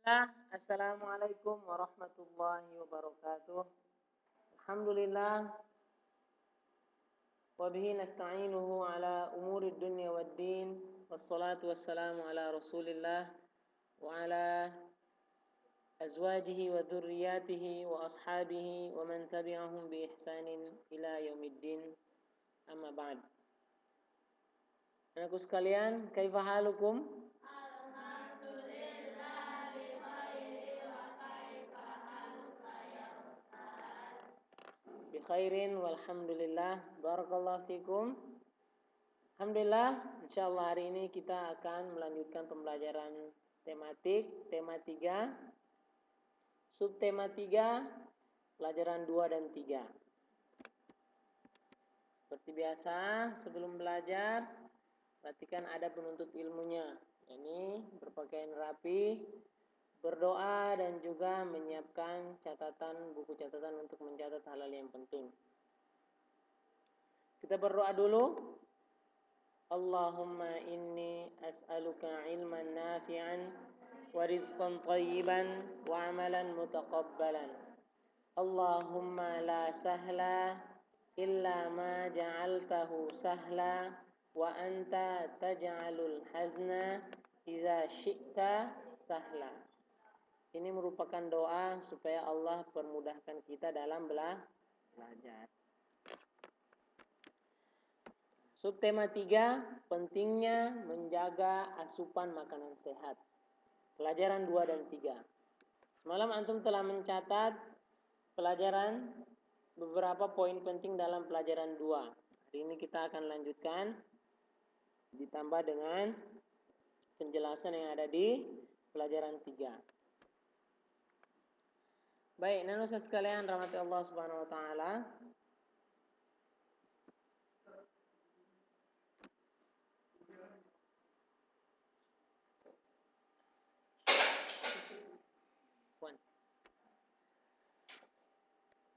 Assalamualaikum warahmatullahi wabarakatuh. Alhamdulillah wa bihi nasta'inuhu ala umuri dunya waddin wassalatu wassalamu ala Rasulillah wa ala azwajihi wa dzurriyyatihi wa ashabihi wa man tabi'ahum bi ihsanin ila yaumiddin. Amma ba'd. Anakku sekalian, kaifa halukum? Bi khairin walhamdulillah. Barakallahu fikum. Alhamdulillah, insyaallah hari ini kita akan melanjutkan pembelajaran tematik, tema 3, subtema 3, pelajaran 2 dan 3. Seperti biasa, sebelum belajar, perhatikan ada penuntut ilmunya. Ini berpakaian rapi, berdoa dan juga menyiapkan catatan, buku catatan untuk mencatat hal-hal yang penting. Kita berdoa dulu. Allahumma inni as'aluka ilman nafi'an wa rizqan tayyiban wa amalan mutaqabbalan. Allahumma la sahla illa ma ja'altahu sahla wa anta taj'alul hazna idza syi'ta sahla. Ini merupakan doa supaya Allah permudahkan kita dalam belajar. Subtema 3, pentingnya menjaga asupan makanan sehat. Pelajaran 2 dan 3. Semalam antum telah mencatat pelajaran beberapa poin penting dalam pelajaran 2. Hari ini kita akan lanjutkan ditambah dengan penjelasan yang ada di pelajaran 3. Baik, nanusa sekalian rahmati Allah Subhanahu wa taala.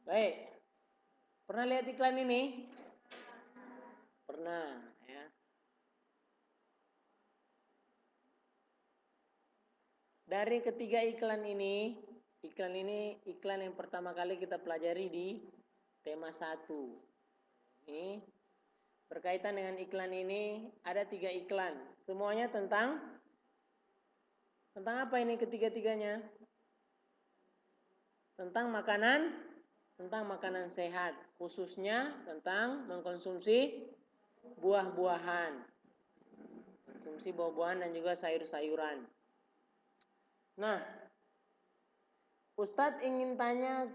Baik. Pernah lihat iklan ini? Pernah, ya. Dari ketiga iklan ini iklan yang pertama kali kita pelajari di tema 1. Ini berkaitan dengan iklan ini ada 3 iklan. Semuanya tentang apa ini ketiga-tiganya? Tentang makanan sehat, khususnya tentang mengkonsumsi buah-buahan. Konsumsi buah-buahan dan juga sayur-sayuran. Nah, Ustadz ingin tanya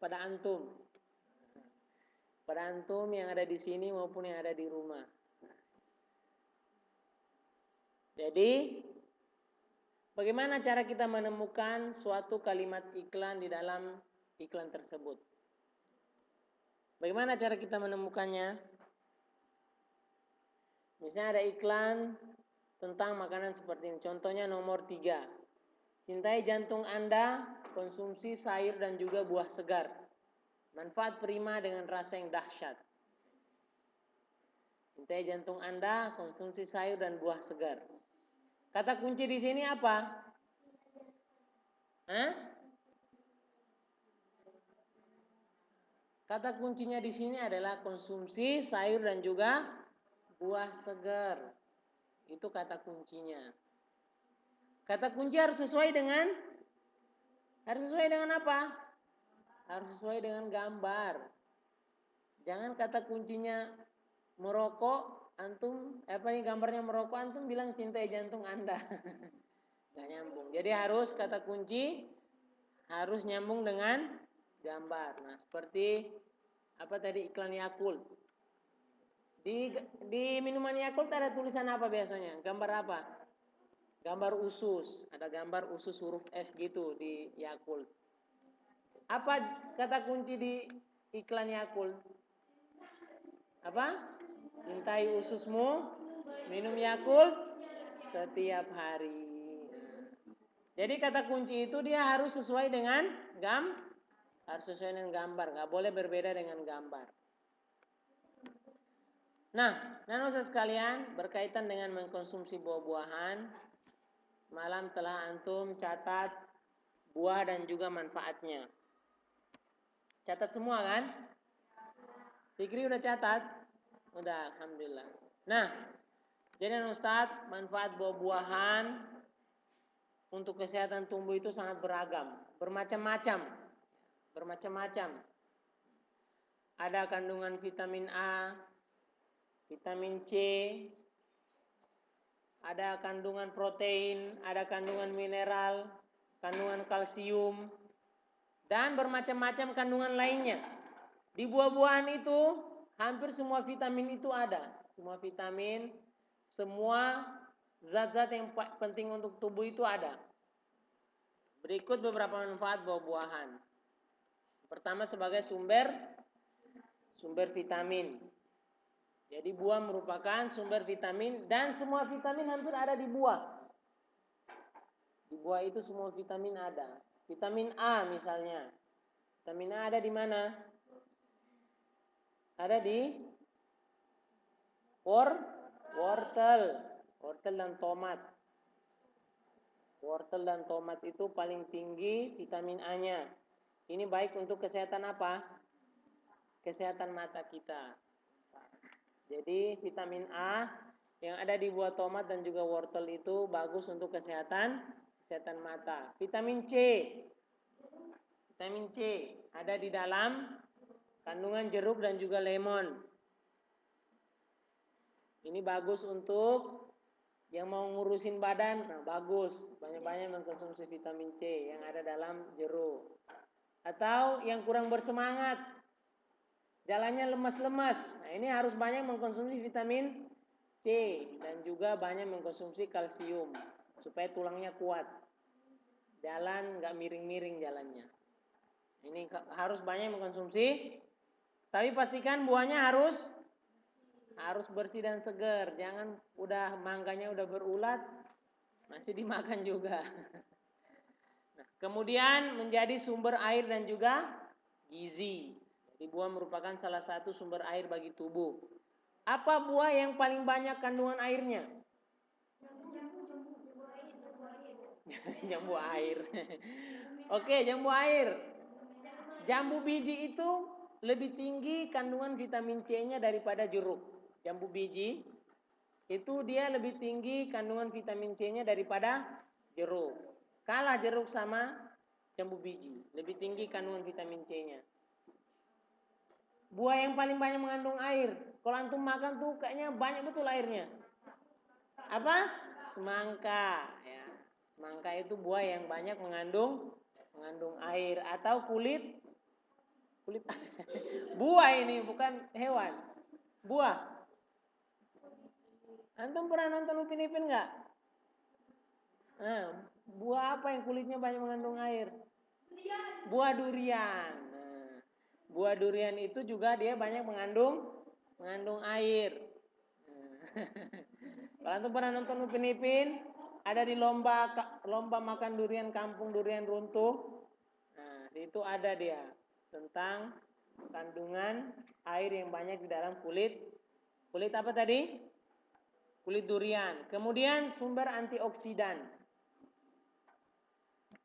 pada antum. Pada antum yang ada di sini maupun yang ada di rumah. Jadi, bagaimana cara kita menemukan suatu kalimat iklan di dalam iklan tersebut? Bagaimana cara kita menemukannya? Misalnya ada iklan tentang makanan seperti ini. Contohnya nomor 3. Cintai jantung Anda, konsumsi sayur dan juga buah segar. Manfaat prima dengan rasa yang dahsyat. Cintai jantung Anda, konsumsi sayur dan buah segar. Kata kunci di sini apa? Kata kuncinya di sini adalah konsumsi sayur dan juga buah segar. Itu kata kuncinya. Kata kunci harus sesuai dengan apa? Harus sesuai dengan gambar. Jangan kata kuncinya merokok, antum gambarnya merokok, antum bilang cintai jantung Anda. Nggak nyambung. Jadi harus kata kunci harus nyambung dengan gambar. Nah, seperti apa tadi iklan Yakult. Di minuman Yakult ada tulisan apa biasanya? Gambar apa? Gambar usus. Ada gambar usus huruf S gitu di Yakult. Apa kata kunci di iklan Yakult? Apa? Cintai ususmu, minum Yakult setiap hari. Jadi kata kunci itu dia harus sesuai dengan gambar, nggak boleh berbeda dengan gambar. Nah, nanosa sekalian, berkaitan dengan mengkonsumsi buah-buahan, semalam telah antum catat buah dan juga manfaatnya. Catat semua kan? Fikri udah catat? Udah, alhamdulillah. Nah, jadi Ustadz, manfaat buah-buahan untuk kesehatan tubuh itu sangat beragam, bermacam-macam. Ada kandungan vitamin A, vitamin C, ada kandungan protein, ada kandungan mineral, kandungan kalsium, dan bermacam-macam kandungan lainnya. Di buah-buahan itu hampir semua vitamin itu ada. Semua vitamin, semua zat-zat yang penting untuk tubuh itu ada. Berikut beberapa manfaat buah-buahan. Pertama, sebagai sumber vitamin. Jadi buah merupakan sumber vitamin dan semua vitamin hampir ada di buah. Di buah itu semua vitamin ada. Vitamin A misalnya. Vitamin A ada di mana? Ada di wortel dan tomat. Wortel dan tomat itu paling tinggi vitamin A-nya. Ini baik untuk kesehatan apa? Kesehatan mata kita. Jadi vitamin A yang ada di buah tomat dan juga wortel itu bagus untuk kesehatan mata. Vitamin C ada di dalam kandungan jeruk dan juga lemon. Ini bagus untuk yang mau ngurusin badan, nah bagus, banyak-banyak mengkonsumsi vitamin C yang ada dalam jeruk. Atau yang kurang bersemangat, jalannya lemas-lemas, nah ini harus banyak mengkonsumsi vitamin C dan juga banyak mengkonsumsi kalsium supaya tulangnya kuat, jalan nggak miring-miring jalannya. Ini harus banyak mengkonsumsi, tapi pastikan buahnya harus bersih dan segar. Jangan udah mangganya udah berulat masih dimakan juga. Nah, kemudian menjadi sumber air dan juga gizi. Jadi buah merupakan salah satu sumber air bagi tubuh. Apa buah yang paling banyak kandungan airnya? Jambu air. Oke, jambu air. Jambu biji itu lebih tinggi kandungan vitamin C-nya daripada jeruk. Jambu biji itu dia lebih tinggi kandungan vitamin C-nya daripada jeruk. Kalah jeruk sama jambu biji, lebih tinggi kandungan vitamin C-nya. Buah yang paling banyak mengandung air, kalau antum makan tuh kayaknya banyak betul airnya. Apa? Semangka. Ya. Semangka itu buah yang banyak mengandung air. Atau kulit buah ini bukan hewan. Buah. Antum pernah nonton Upin Ipin nggak? Nah, buah apa yang kulitnya banyak mengandung air? Buah durian. Nah, buah durian itu juga dia banyak mengandung air. Kalau antum pernah nonton Upin Ipin, ada di lomba makan durian kampung durian runtuh. Nah, itu ada dia tentang kandungan air yang banyak di dalam kulit apa tadi? Kulit durian. Kemudian sumber antioksidan.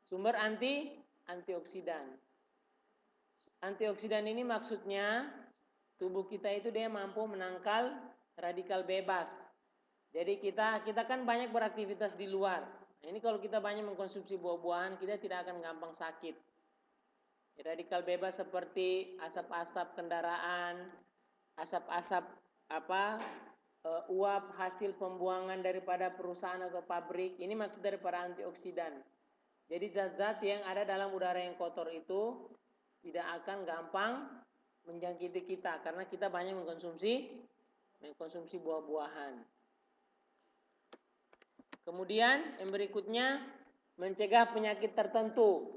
Sumber antioksidan. Antioksidan ini maksudnya tubuh kita itu dia mampu menangkal radikal bebas. Jadi kita kan banyak beraktivitas di luar. Nah, ini kalau kita banyak mengkonsumsi buah-buahan, kita tidak akan gampang sakit. Radikal bebas seperti asap-asap kendaraan, asap-asap uap hasil pembuangan daripada perusahaan atau pabrik, ini maksud daripada antioksidan. Jadi zat-zat yang ada dalam udara yang kotor itu tidak akan gampang menjangkiti kita karena kita banyak mengkonsumsi buah-buahan. Kemudian yang berikutnya mencegah penyakit tertentu.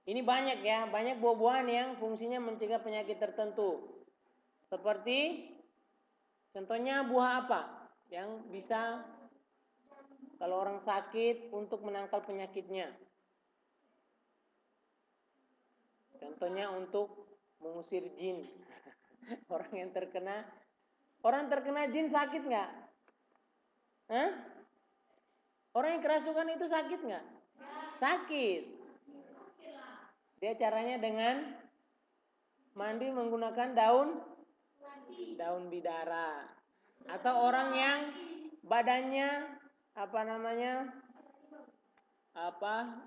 Ini banyak ya, banyak buah-buahan yang fungsinya mencegah penyakit tertentu. Seperti contohnya buah apa yang bisa kalau orang sakit untuk menangkal penyakitnya? Contohnya untuk mengusir jin. Orang yang terkena Orang terkena jin sakit nggak? Hah? Orang yang kerasukan itu sakit nggak? Sakit. Dia caranya dengan mandi menggunakan daun bidara. Atau orang yang badannya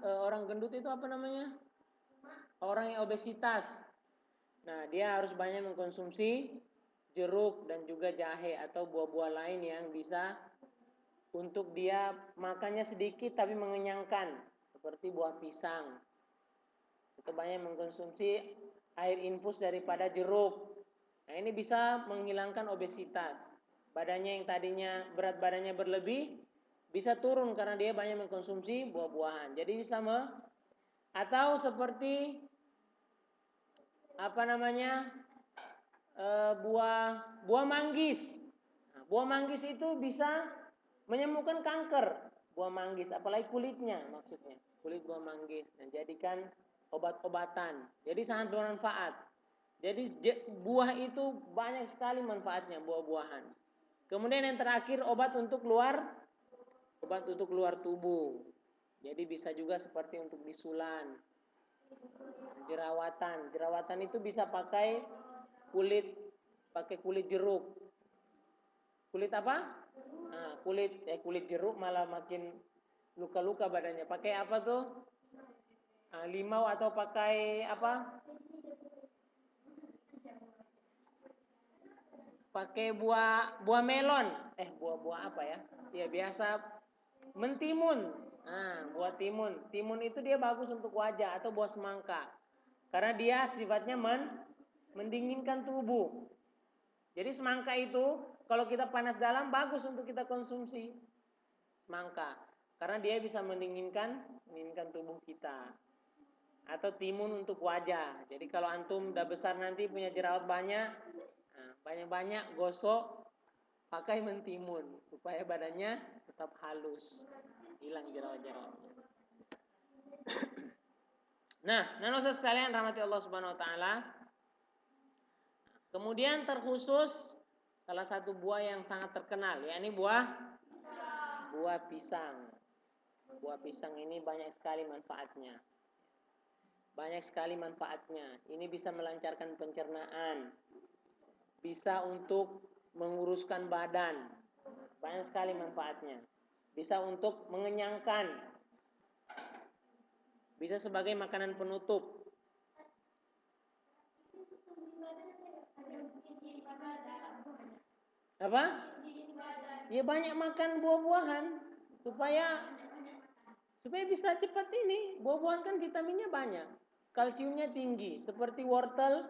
orang gendut itu apa namanya? Orang yang obesitas. Nah, dia harus banyak mengkonsumsi jeruk dan juga jahe atau buah-buah lain yang bisa untuk dia makannya sedikit tapi mengenyangkan, seperti buah pisang. Atau banyak mengkonsumsi air infus daripada jeruk. Nah, ini bisa menghilangkan obesitas. Badannya yang tadinya berat badannya berlebih bisa turun karena dia banyak mengkonsumsi buah-buahan. Jadi bisa atau seperti buah manggis. Nah, buah manggis itu bisa menyembuhkan kanker. Buah manggis, apalagi kulitnya maksudnya. Kulit buah manggis dan jadikan obat-obatan. Jadi sangat bermanfaat. Jadi buah itu banyak sekali manfaatnya, buah-buahan. Kemudian yang terakhir obat untuk luar tubuh. Jadi bisa juga seperti untuk bisulan, jerawatan itu bisa pakai kulit jeruk. Kulit apa? Nah, kulit jeruk malah makin luka-luka badannya. Pakai apa tuh? Limau atau pakai apa? Pakai buah melon. Buah apa ya? Ya biasa mentimun. Nah, buah timun. Timun itu dia bagus untuk wajah, atau buah semangka. Karena dia sifatnya mendinginkan tubuh. Jadi semangka itu kalau kita panas dalam bagus untuk kita konsumsi. Semangka. Karena dia bisa mendinginkan tubuh kita. Atau timun untuk wajah. Jadi kalau antum udah besar nanti punya jerawat banyak, banyak-banyak gosok pakai mentimun supaya badannya tetap halus, hilang jerawat-jerawatnya. Nah, nanosa sekalian rahmati Allah Subhanahu wa taala. Kemudian terkhusus salah satu buah yang sangat terkenal, yakni buah pisang. Buah pisang ini banyak sekali manfaatnya. Ini bisa melancarkan pencernaan, bisa untuk menguruskan badan, banyak sekali manfaatnya. Bisa untuk mengenyangkan, bisa sebagai makanan penutup. Apa? Ya banyak makan buah-buahan supaya bisa cepat ini. Buah-buahan kan vitaminnya banyak, kalsiumnya tinggi. Seperti wortel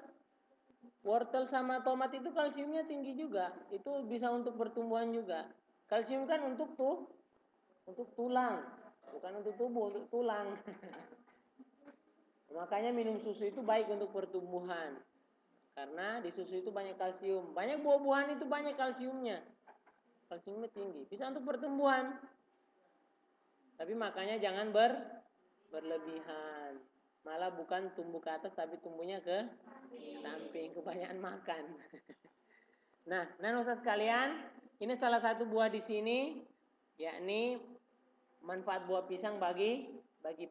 sama tomat itu kalsiumnya tinggi juga. Itu bisa untuk pertumbuhan juga. Kalsium kan untuk tulang, bukan untuk tubuh, untuk tulang. Makanya minum susu itu baik untuk pertumbuhan. Karena di susu itu banyak kalsium. Banyak buah-buahan itu banyak kalsiumnya. Kalsiumnya tinggi. Bisa untuk pertumbuhan. Tapi makanya jangan berlebihan. Malah bukan tumbuh ke atas tapi tumbuhnya ke samping, kebanyakan makan. Nah, Ustaz sekalian, ini salah satu buah di sini, yakni manfaat buah pisang bagi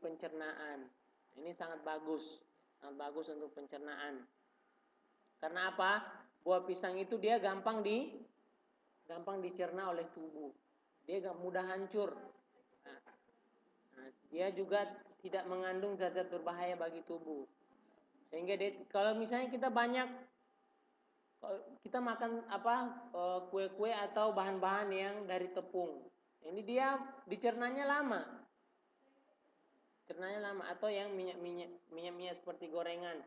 pencernaan. Ini sangat bagus untuk pencernaan. Karena apa? Buah pisang itu dia gampang dicerna oleh tubuh. Dia mudah hancur. Dia juga tidak mengandung zat-zat berbahaya bagi tubuh. Sehingga kalau misalnya kita makan kue-kue atau bahan-bahan yang dari tepung, ini dia dicernanya lama. Atau yang minyak seperti gorengan.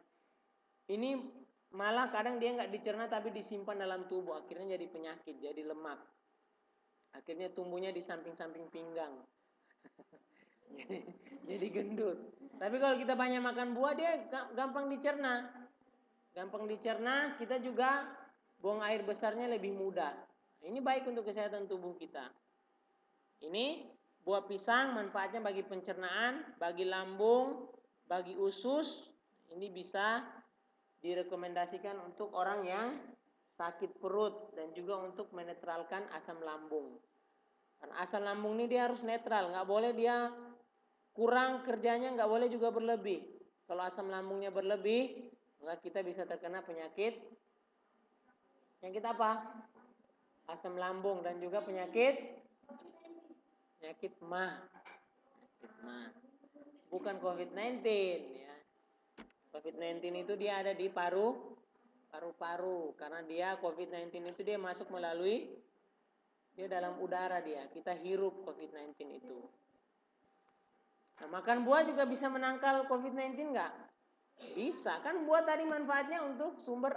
Ini malah kadang dia nggak dicerna tapi disimpan dalam tubuh, akhirnya jadi penyakit, jadi lemak. Akhirnya tumbuhnya di samping-samping pinggang. jadi gendut. Tapi kalau kita banyak makan buah, dia gampang dicerna. Kita juga buang air besarnya lebih mudah. Ini baik untuk kesehatan tubuh kita. Ini buah pisang manfaatnya bagi pencernaan, bagi lambung, bagi usus. Ini bisa direkomendasikan untuk orang yang sakit perut, dan juga untuk menetralkan asam lambung. Karena asam lambung ini dia harus netral, nggak boleh dia kurang kerjanya, nggak boleh juga berlebih. Kalau asam lambungnya berlebih, maka kita bisa terkena penyakit apa? Asam lambung, dan juga penyakit MAH. Bukan COVID-19 ya. COVID-19 itu dia ada di paru-paru, karena dia COVID-19 itu dia masuk melalui dia dalam udara, dia kita hirup COVID-19 itu. Nah, makan buah juga bisa menangkal COVID-19 nggak? Bisa, kan buah tadi manfaatnya untuk sumber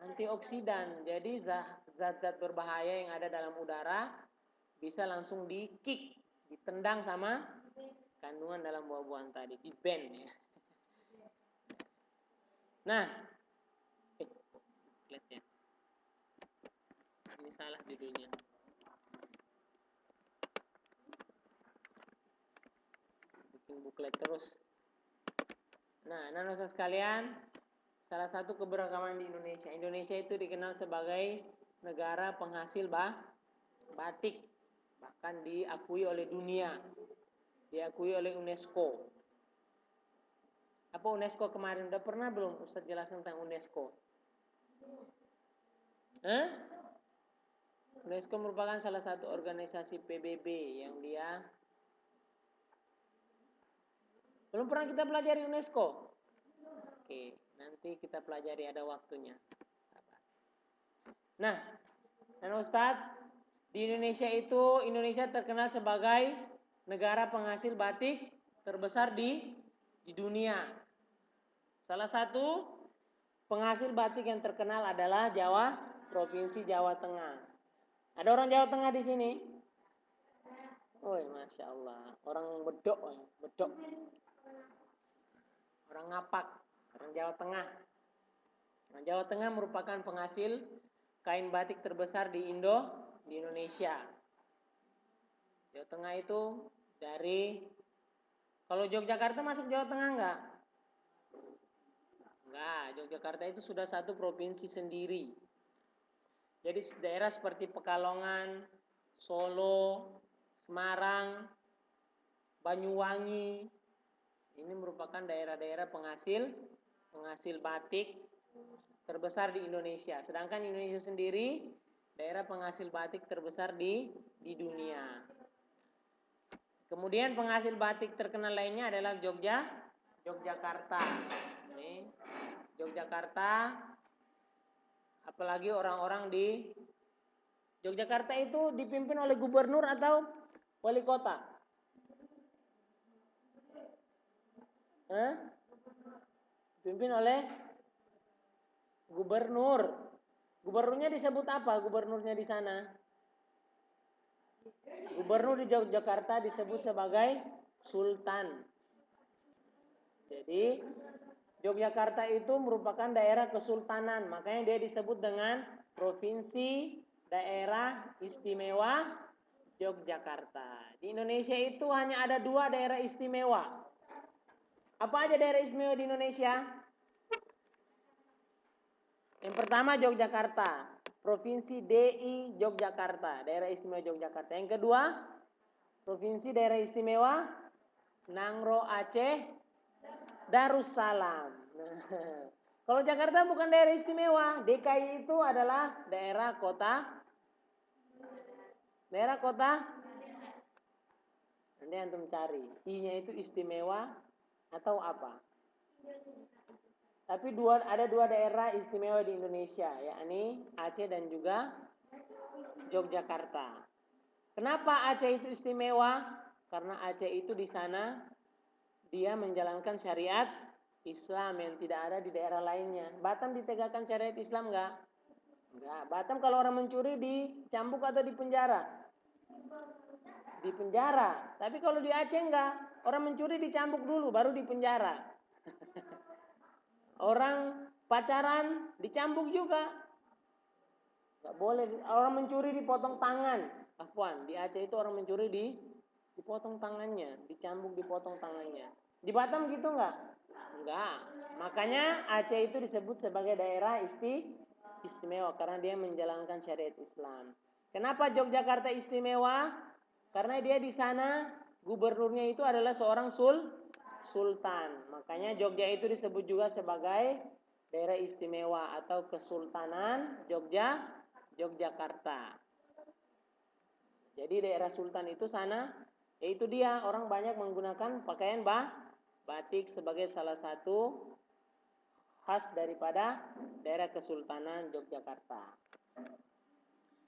antioksidan. Jadi zat-zat berbahaya yang ada dalam udara bisa langsung di-kick, ditendang sama kandungan dalam buah-buahan tadi, di-ban ya. Nah, lihat ya. Ini salah judulnya. Bikin buklet terus. Nah, anak-anak sekalian, salah satu keberagaman di Indonesia. Indonesia itu dikenal sebagai negara penghasil batik. Bahkan diakui oleh dunia. Diakui oleh UNESCO. Apa UNESCO kemarin? Udah pernah belum Ustaz jelaskan tentang UNESCO? UNESCO merupakan salah satu organisasi PBB yang dia belum pernah kita pelajari UNESCO. Oke, nanti kita pelajari, ada waktunya. Nah, dan Ustadz, di Indonesia terkenal sebagai negara penghasil batik terbesar di dunia. Salah satu penghasil batik yang terkenal adalah Provinsi Jawa Tengah. Ada orang Jawa Tengah di sini? Oh, Masya Allah. Orang bedok. Orang ngapak. Orang Jawa Tengah. Nah, Jawa Tengah merupakan penghasil kain batik terbesar di Indonesia. Jawa Tengah itu kalau Yogyakarta masuk Jawa Tengah enggak? Enggak, Yogyakarta itu sudah satu provinsi sendiri. Jadi daerah seperti Pekalongan, Solo, Semarang, Banyuwangi, ini merupakan daerah-daerah penghasil batik terbesar di Indonesia. Sedangkan Indonesia sendiri daerah penghasil batik terbesar di dunia. Kemudian penghasil batik terkenal lainnya adalah Yogyakarta. Ini Yogyakarta, apalagi orang-orang di Yogyakarta itu dipimpin oleh gubernur atau wali kota? Dipimpin oleh gubernur. Gubernurnya disebut apa? Gubernurnya di sana? Gubernur di Yogyakarta disebut sebagai sultan. Jadi Yogyakarta itu merupakan daerah kesultanan, makanya dia disebut dengan Provinsi Daerah Istimewa Yogyakarta. Di Indonesia itu hanya ada 2 daerah istimewa. Apa aja daerah istimewa di Indonesia? Yang pertama Yogyakarta, Provinsi DI Yogyakarta, daerah istimewa Yogyakarta. Yang kedua, Provinsi daerah istimewa Nangro Aceh Darussalam. Kalau Jakarta bukan daerah istimewa, DKI itu adalah daerah kota. Nanti antum cari, I-nya itu istimewa atau apa? Tapi ada 2 daerah istimewa di Indonesia, yakni Aceh dan juga Yogyakarta. Kenapa Aceh itu istimewa? Karena Aceh itu di sana dia menjalankan syariat Islam yang tidak ada di daerah lainnya. Batam ditegakkan syariat Islam enggak? Enggak. Batam kalau orang mencuri dicambuk atau dipenjara? Dipenjara. Tapi kalau di Aceh enggak. Orang mencuri dicambuk dulu baru dipenjara. Orang pacaran dicambuk juga. Enggak boleh. Orang mencuri dipotong tangan. Afwan, di Aceh itu orang mencuri dipotong tangannya, dicambuk dipotong tangannya. Di Batam gitu enggak? Enggak. Makanya Aceh itu disebut sebagai daerah istimewa karena dia menjalankan syariat Islam. Kenapa Yogyakarta istimewa? Karena dia di sana gubernurnya itu adalah seorang sultan. Makanya Jogja itu disebut juga sebagai daerah istimewa atau Kesultanan Yogyakarta. Jadi daerah sultan itu sana, yaitu dia orang banyak menggunakan pakaian batik sebagai salah satu khas daripada daerah Kesultanan Yogyakarta.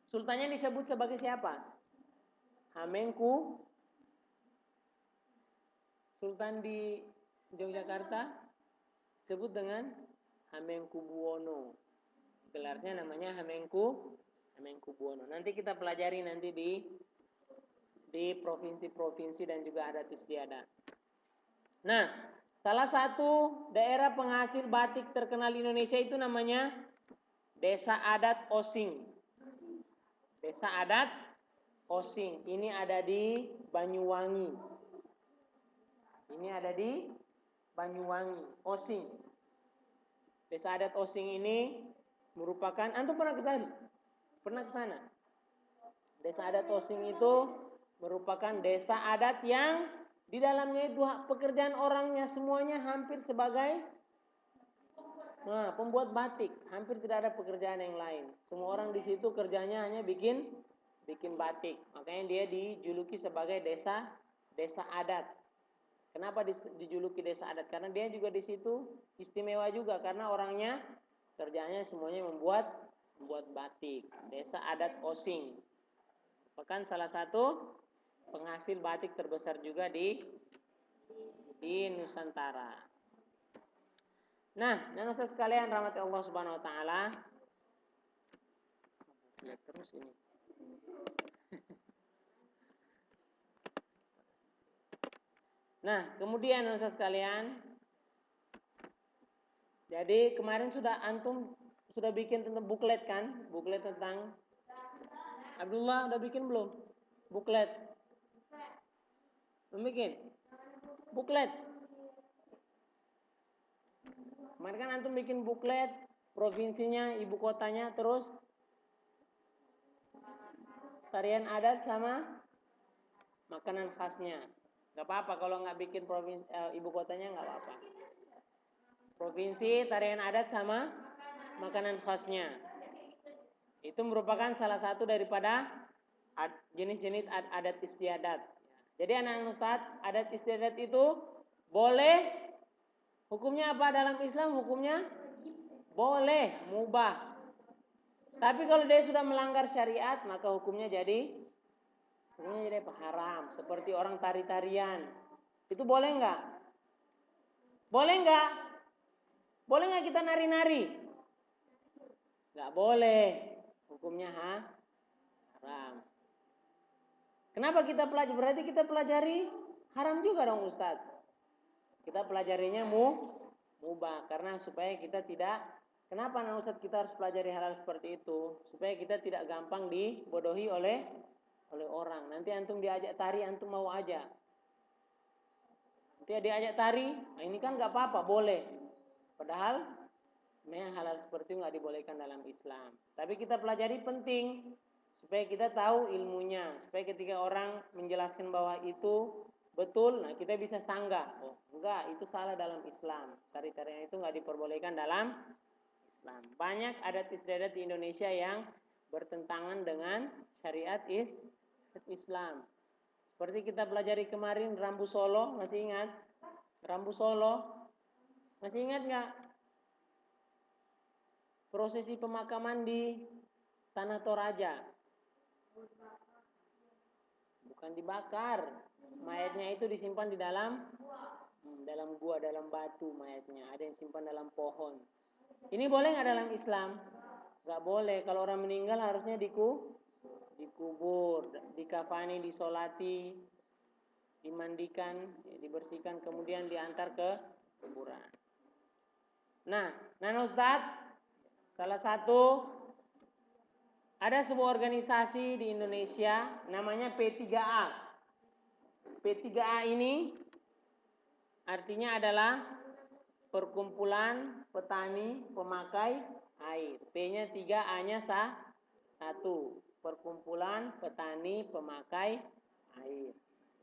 Sultannya disebut sebagai siapa? Hamengku. Sultan di Yogyakarta disebut dengan Hamengkubuwono. Gelarnya namanya Hamengkubuwono. Nanti kita pelajari nanti di provinsi-provinsi dan juga adat istiadat. Nah, salah satu daerah penghasil batik terkenal di Indonesia itu namanya Desa Adat Osing. Desa Adat Osing. Ini ada di Banyuwangi. Ini ada di Banyuwangi, Osing. Desa Adat Osing ini merupakan, antum pernah ke sana? Pernah ke sana? Desa Adat Osing itu merupakan desa adat yang di dalamnya itu pekerjaan orangnya semuanya hampir sebagai pembuat batik. Hampir tidak ada pekerjaan yang lain. Semua orang di situ kerjanya hanya bikin batik. Makanya dia dijuluki sebagai desa adat. Kenapa dijuluki desa adat? Karena dia juga di situ istimewa juga karena orangnya kerjanya semuanya membuat batik. Desa Adat Osing. Bahkan salah satu penghasil batik terbesar juga di Nusantara. Nah, dan sekalian rahmati Allah Subhanahu wa taala. Lihat terus ini. Nah, kemudian saudara sekalian, jadi kemarin antum sudah bikin tentang buklet kan? Buklet tentang Abdullah udah bikin belum? Buklet. Belum bikin? Buklet. Kemarin kan antum bikin buklet, provinsinya, ibu kotanya, terus tarian adat sama makanan khasnya. Gak apa-apa kalau nggak bikin provinsi ibu kotanya nggak apa-apa. Provinsi, tarian adat sama makanan khasnya. Itu merupakan salah satu daripada jenis-jenis adat istiadat. Jadi anak-anak Ustadz, adat istiadat itu boleh. Hukumnya apa dalam Islam? Hukumnya boleh, mubah. Tapi kalau dia sudah melanggar syariat, maka hukumnya jadi haram. Seperti orang tari-tarian. Itu boleh nggak? Boleh nggak? Boleh nggak kita nari-nari? Nggak boleh. Hukumnya haram. Kenapa kita pelajari? Berarti kita pelajari haram juga dong Ustadz. Kita pelajarinya mubah. Karena supaya kita tidak. Kenapa Ustadz kita harus pelajari hal-hal seperti itu? Supaya kita tidak gampang dibodohi oleh orang. Nanti antum diajak tari, antum mau aja. Nanti diajak tari, nah ini kan nggak apa-apa, boleh. Padahal sebenarnya hal-hal seperti itu nggak dibolehkan dalam Islam. Tapi kita pelajari penting supaya kita tahu ilmunya, supaya ketika orang menjelaskan bahwa itu betul, nah kita bisa sanggah. Oh, enggak, itu salah dalam Islam. Tari-tarian itu nggak diperbolehkan dalam Islam. Banyak adat istiadat di Indonesia yang bertentangan dengan syariat Islam. Seperti kita pelajari kemarin Rambu Solo, masih ingat? Rambu Solo, masih ingat nggak? Prosesi pemakaman di Tanah Toraja. Bukan dibakar. Mayatnya itu disimpan di dalam gua, dalam batu mayatnya. Ada yang simpan dalam pohon. Ini boleh nggak dalam Islam? Nggak boleh. Kalau orang meninggal harusnya dikubur, dikafani, disolati, dimandikan, dibersihkan, kemudian diantar ke kuburan. Nah, Ustadz, salah satu ada sebuah organisasi di Indonesia namanya P3A. P3A ini artinya adalah perkumpulan petani pemakai air. P-nya 3, A-nya 1. Perkumpulan petani pemakai air.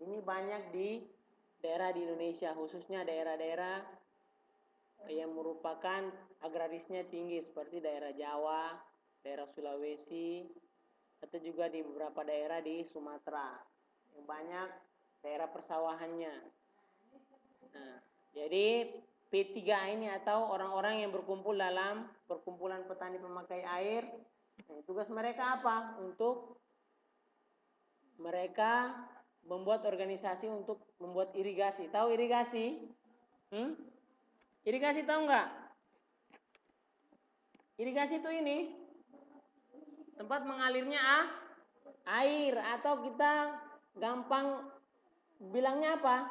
Ini banyak di daerah di Indonesia, khususnya daerah-daerah yang merupakan agrarisnya tinggi seperti daerah Jawa, daerah Sulawesi, atau juga di beberapa daerah di Sumatera yang banyak daerah persawahannya. Nah, jadi P3 ini atau orang-orang yang berkumpul dalam perkumpulan petani pemakai air, tugas mereka apa? Untuk mereka membuat organisasi untuk membuat irigasi. Tahu irigasi? Irigasi tahu nggak? Irigasi itu ini tempat mengalirnya air, atau kita gampang bilangnya apa?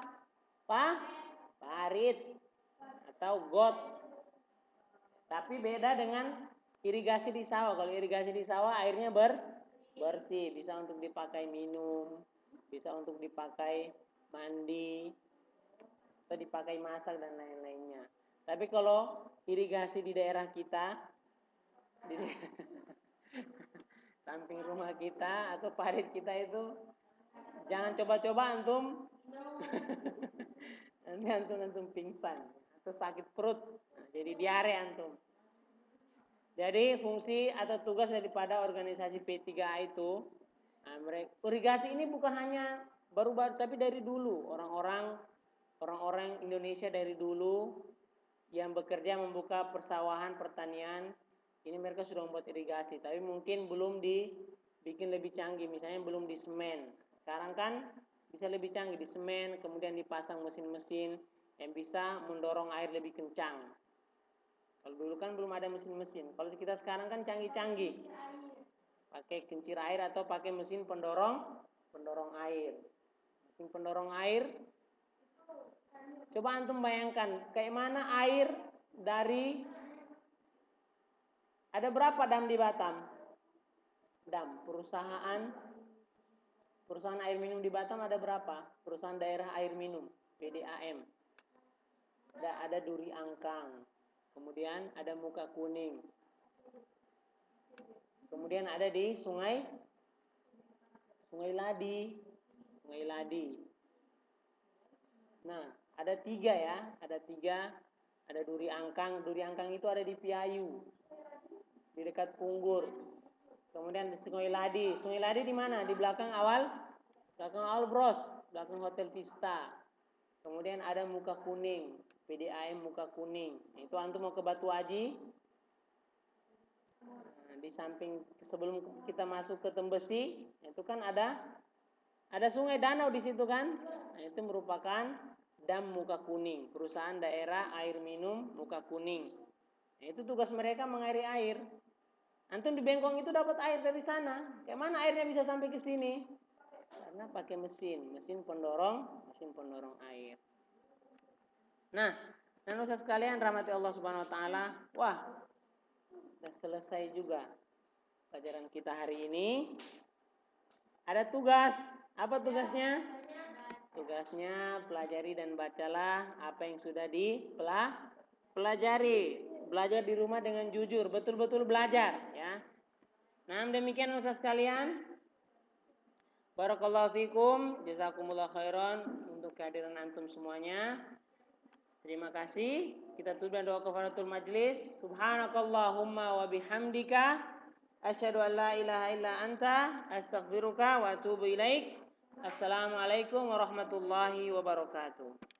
Parit atau got. Tapi beda dengan irigasi di sawah. Kalau irigasi di sawah airnya bersih, bisa untuk dipakai minum, bisa untuk dipakai mandi, atau dipakai masak dan lain-lainnya. Tapi kalau irigasi di daerah kita, di samping rumah kita atau parit kita itu, jangan coba-coba antum nanti antum langsung pingsan atau sakit perut, jadi diare antum. Jadi fungsi atau tugas daripada organisasi P3A itu, irigasi ini bukan hanya baru-baru, tapi dari dulu orang-orang Indonesia dari dulu yang bekerja membuka persawahan pertanian, ini mereka sudah membuat irigasi, tapi mungkin belum dibikin lebih canggih, misalnya belum di semen. Sekarang kan bisa lebih canggih di semen, kemudian dipasang mesin-mesin yang bisa mendorong air lebih kencang. Kalau dulu kan belum ada mesin-mesin. Kalau kita sekarang kan canggih-canggih, pakai kincir air atau pakai mesin pendorong air. Mesin pendorong air, coba antum bayangkan kayak mana air dari, ada berapa dam di Batam? Dam, perusahaan air minum di Batam ada berapa? Perusahaan daerah air minum, PDAM. Ada Duri Angkang, kemudian ada Muka Kuning, kemudian ada di Sungai Ladi. Nah, ada 3 ya, ada Duri Angkang. Duri Angkang itu ada di Piayu, di dekat Punggur. Kemudian di Sungai Ladi di mana? Di belakang awal Bros, belakang Hotel Vista. Kemudian ada Muka Kuning, PDAM Muka Kuning. Itu antum mau ke Batu Aji, di samping sebelum kita masuk ke Tembesi, itu kan ada sungai danau di situ kan? Nah, itu merupakan dam Muka Kuning, perusahaan daerah air minum Muka Kuning. Nah, itu tugas mereka mengairi air. Antum di Bengkong itu dapat air dari sana. Kayak mana airnya bisa sampai ke sini? Karena pakai mesin pendorong air. Nah, Ustaz sekalian rahmati Allah Subhanahu wa taala. Wah, sudah selesai juga pelajaran kita hari ini. Ada tugas. Apa tugasnya? Tugasnya pelajari dan bacalah apa yang sudah dipelajari. Belajar di rumah dengan jujur, betul-betul belajar ya. Nah, demikian Ustaz sekalian. Barakallahu fikum, jazakumullah khairan untuk kehadiran antum semuanya. Terima kasih. Kita tutup doa kafaratul majlis. Subhanakallahumma wa bihamdika asyhadu an la ilaha illa anta astaghfiruka wa atubu ilaik. Assalamualaikum warahmatullahi wabarakatuh.